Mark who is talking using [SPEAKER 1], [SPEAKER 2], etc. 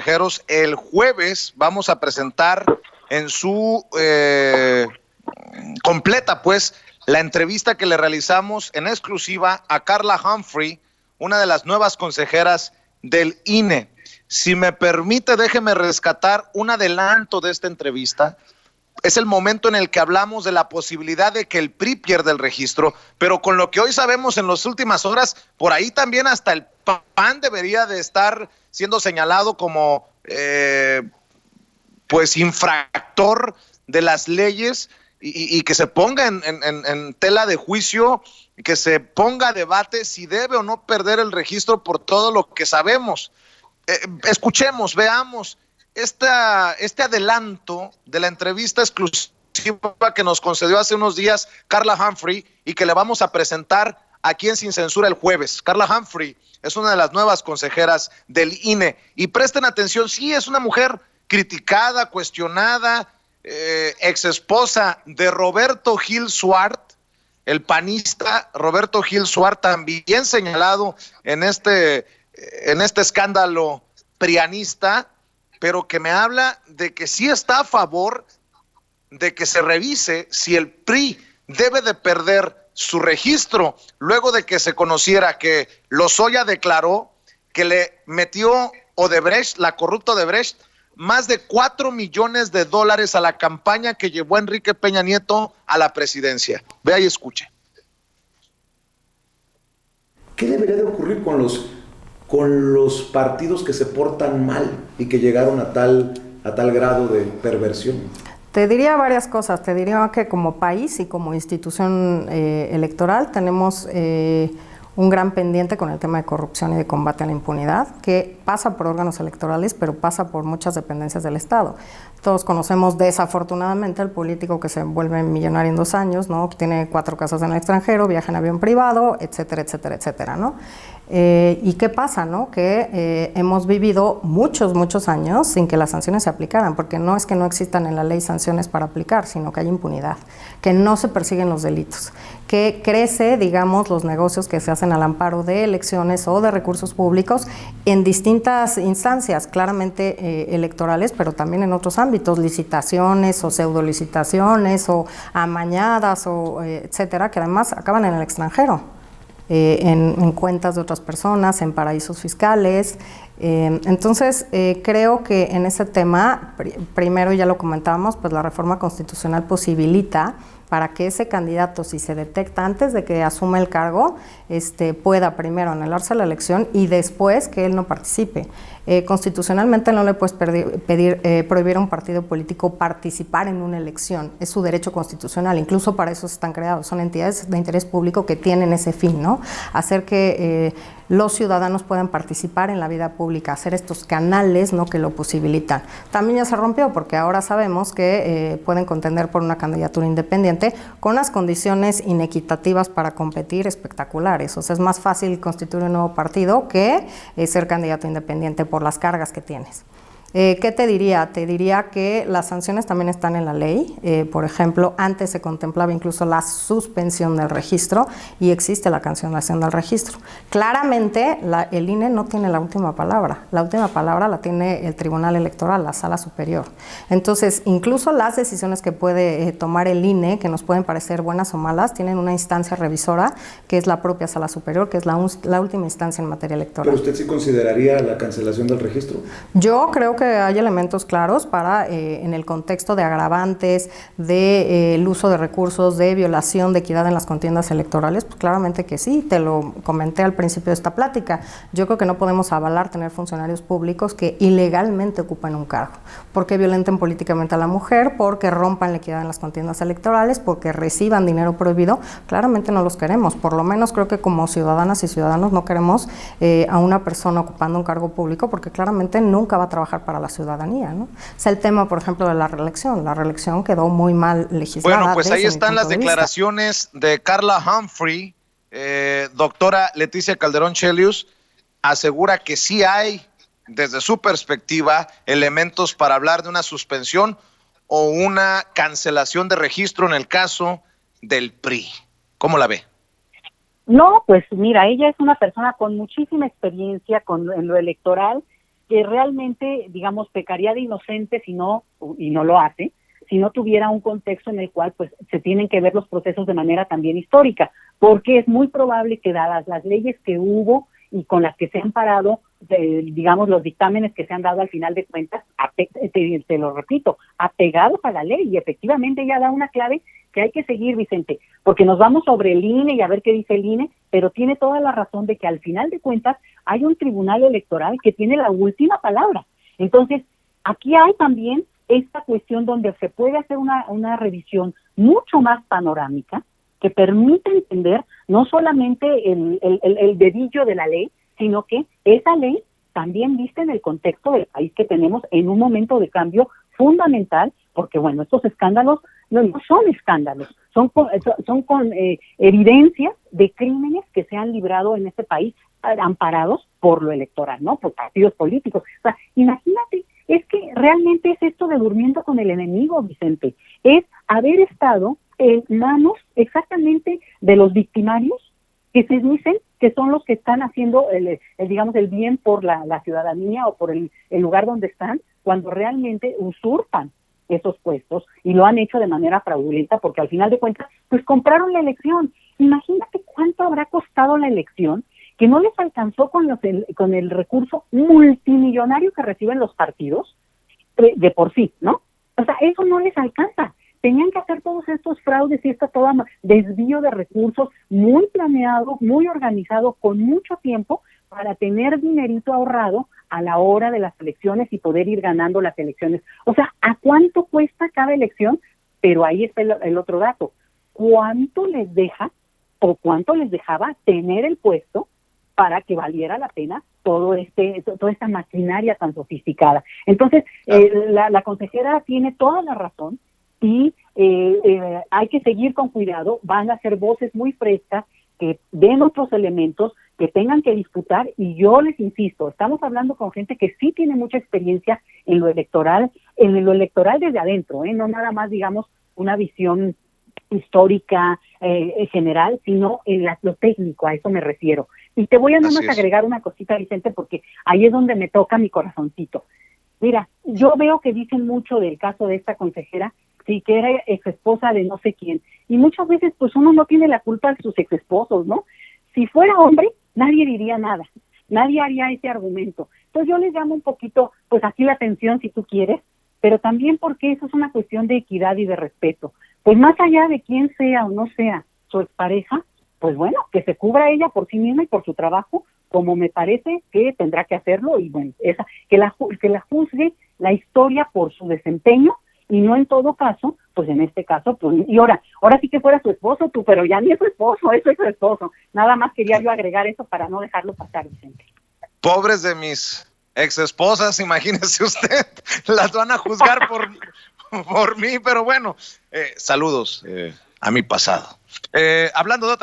[SPEAKER 1] consejeros. El jueves vamos a presentar en su completa, pues, la entrevista que le realizamos en exclusiva a Carla Humphrey, una de las nuevas consejeras del INE. Si me permite, déjeme rescatar un adelanto de esta entrevista. Es el momento en el que hablamos de la posibilidad de que el PRI pierda el registro, pero con lo que hoy sabemos en las últimas horas, por ahí también hasta el PAN debería de estar siendo señalado como pues infractor de las leyes y que se ponga en tela de juicio, que se ponga a debate si debe o no perder el registro por todo lo que sabemos. Escuchemos, veamos este adelanto de la entrevista exclusiva que nos concedió hace unos días Carla Humphrey y que le vamos a presentar aquí en Sin Censura el jueves. Carla Humphrey es una de las nuevas consejeras del INE y presten atención, sí, es una mujer criticada, cuestionada, ex esposa de Roberto Gil Suart, el panista Roberto Gil Suart, también señalado en este escándalo prianista, pero que me habla de que sí está a favor de que se revise si el PRI debe de perder su registro, luego de que se conociera que Lozoya declaró que le metió Odebrecht, la corrupta Odebrecht, más de $4 millones a la campaña que llevó Enrique Peña Nieto a la presidencia. Vea y escuche.
[SPEAKER 2] ¿Qué debería de ocurrir con los partidos que se portan mal y que llegaron a tal grado de perversión?
[SPEAKER 3] Te diría varias cosas. Te diría que como país y como institución electoral tenemos un gran pendiente con el tema de corrupción y de combate a la impunidad, que pasa por órganos electorales, pero pasa por muchas dependencias del Estado. Todos conocemos desafortunadamente al político que se vuelve millonario en 2 años, ¿no? Que tiene 4 casas en el extranjero, viaja en avión privado, etcétera, etcétera, etcétera, ¿no? ¿Y qué pasa, no? Que hemos vivido muchos años sin que las sanciones se aplicaran, porque no es que no existan en la ley sanciones para aplicar, sino que hay impunidad, que no se persiguen los delitos, que crece, digamos, los negocios que se hacen al amparo de elecciones o de recursos públicos en distintas instancias, claramente electorales, pero también en otros ámbitos, licitaciones o pseudolicitaciones o amañadas o etcétera, que además acaban en el extranjero. En cuentas de otras personas, en paraísos fiscales. Entonces, creo que en ese tema, primero ya lo comentábamos, pues la reforma constitucional posibilita para que ese candidato, si se detecta antes de que asuma el cargo, pueda primero anularse la elección y después que él no participe. Constitucionalmente no le puedes prohibir a un partido político participar en una elección, es su derecho constitucional, incluso para eso están creados, son entidades de interés público que tienen ese fin, ¿no? Hacer que los ciudadanos puedan participar en la vida pública, hacer estos canales, ¿no?, que lo posibilitan. También ya se rompió porque ahora sabemos que pueden contender por una candidatura independiente con unas condiciones inequitativas para competir espectaculares. O sea, es más fácil constituir un nuevo partido que ser candidato independiente por las cargas que tienes. ¿Qué te diría? Te diría que las sanciones también están en la ley. Por ejemplo, antes se contemplaba incluso la suspensión del registro y existe la cancelación del registro. Claramente, el INE no tiene la última palabra. La última palabra la tiene el Tribunal Electoral, la Sala Superior. Entonces, incluso las decisiones que puede tomar el INE, que nos pueden parecer buenas o malas, tienen una instancia revisora, que es la propia Sala Superior, que es la última instancia en materia electoral.
[SPEAKER 2] ¿Pero usted sí consideraría la cancelación del registro?
[SPEAKER 3] Yo creo que hay elementos claros para, en el contexto de agravantes, de el uso de recursos, de violación de equidad en las contiendas electorales, pues claramente que sí, te lo comenté al principio de esta plática. Yo creo que no podemos avalar tener funcionarios públicos que ilegalmente ocupen un cargo, porque violenten políticamente a la mujer, porque rompan la equidad en las contiendas electorales, porque reciban dinero prohibido. Claramente no los queremos, por lo menos creo que como ciudadanas y ciudadanos no queremos a una persona ocupando un cargo público, porque claramente nunca va a trabajar para la ciudadanía, ¿no? Es el tema, por ejemplo, de la reelección. La reelección quedó muy mal legislada.
[SPEAKER 1] Bueno, pues ahí están las declaraciones de Carla Humphrey. Doctora Leticia Calderón Chelius asegura que sí hay, desde su perspectiva, elementos para hablar de una suspensión o una cancelación de registro en el caso del PRI. ¿Cómo la ve?
[SPEAKER 4] No, pues mira, ella es una persona con muchísima experiencia en lo electoral que realmente, digamos, pecaría de inocente si no, y no lo hace, si no tuviera un contexto en el cual pues se tienen que ver los procesos de manera también histórica, porque es muy probable que dadas las leyes que hubo y con las que se han parado, digamos, los dictámenes que se han dado al final de cuentas, te lo repito, apegados a la ley, y efectivamente ya da una clave que hay que seguir, Vicente, porque nos vamos sobre el INE y a ver qué dice el INE, pero tiene toda la razón de que al final de cuentas hay un tribunal electoral que tiene la última palabra. Entonces, aquí hay también esta cuestión donde se puede hacer una revisión mucho más panorámica que permita entender no solamente el dedillo de la ley, sino que esa ley también vista en el contexto del país que tenemos en un momento de cambio fundamental, porque bueno, estos escándalos no son escándalos, son con evidencias de crímenes que se han librado en este país amparados por lo electoral, ¿no? Por partidos políticos. O sea, imagínate, es que realmente es esto de durmiendo con el enemigo, Vicente, es haber estado en manos exactamente de los victimarios que se dicen que son los que están haciendo digamos, el bien por la ciudadanía o por el lugar donde están, cuando realmente usurpan esos puestos y lo han hecho de manera fraudulenta, porque al final de cuentas, pues compraron la elección. Imagínate cuánto habrá costado la elección, que no les alcanzó con el recurso multimillonario que reciben los partidos de por sí, ¿no? O sea, eso no les alcanza. Tenían que hacer todos estos fraudes y todo desvío de recursos muy planeado, muy organizado, con mucho tiempo, para tener dinerito ahorrado a la hora de las elecciones y poder ir ganando las elecciones. O sea, ¿a cuánto cuesta cada elección? Pero ahí está el otro dato. ¿Cuánto les deja o cuánto les dejaba tener el puesto para que valiera la pena toda esta maquinaria tan sofisticada? Entonces, la consejera tiene toda la razón y hay que seguir con cuidado. Van a ser voces muy frescas que den otros elementos que tengan que disputar, y yo les insisto, estamos hablando con gente que sí tiene mucha experiencia en lo electoral desde adentro, no nada más, digamos, una visión histórica general, sino en lo técnico, a eso me refiero. Y te voy a nada más agregar una cosita, Vicente, porque ahí es donde me toca mi corazoncito. Mira, yo veo que dicen mucho del caso de esta consejera, sí, que era ex esposa de no sé quién, y muchas veces pues uno no tiene la culpa de sus ex esposos, ¿no? Si fuera hombre, nadie diría nada, nadie haría ese argumento. Entonces yo les llamo un poquito, pues aquí la atención si tú quieres, pero también porque eso es una cuestión de equidad y de respeto. Pues más allá de quién sea o no sea su expareja, pues bueno, que se cubra ella por sí misma y por su trabajo, como me parece que tendrá que hacerlo, y bueno, que la juzgue la historia por su desempeño, y no en todo caso, pues en este caso, pues, y ahora sí que fuera su esposo, tú, pero ya ni es su esposo, eso es su esposo. Nada más quería yo agregar eso para no dejarlo pasar, Vicente.
[SPEAKER 1] Pobres de mis ex esposas, imagínese usted, las van a juzgar por mí, pero bueno, saludos a mi pasado. Hablando de otra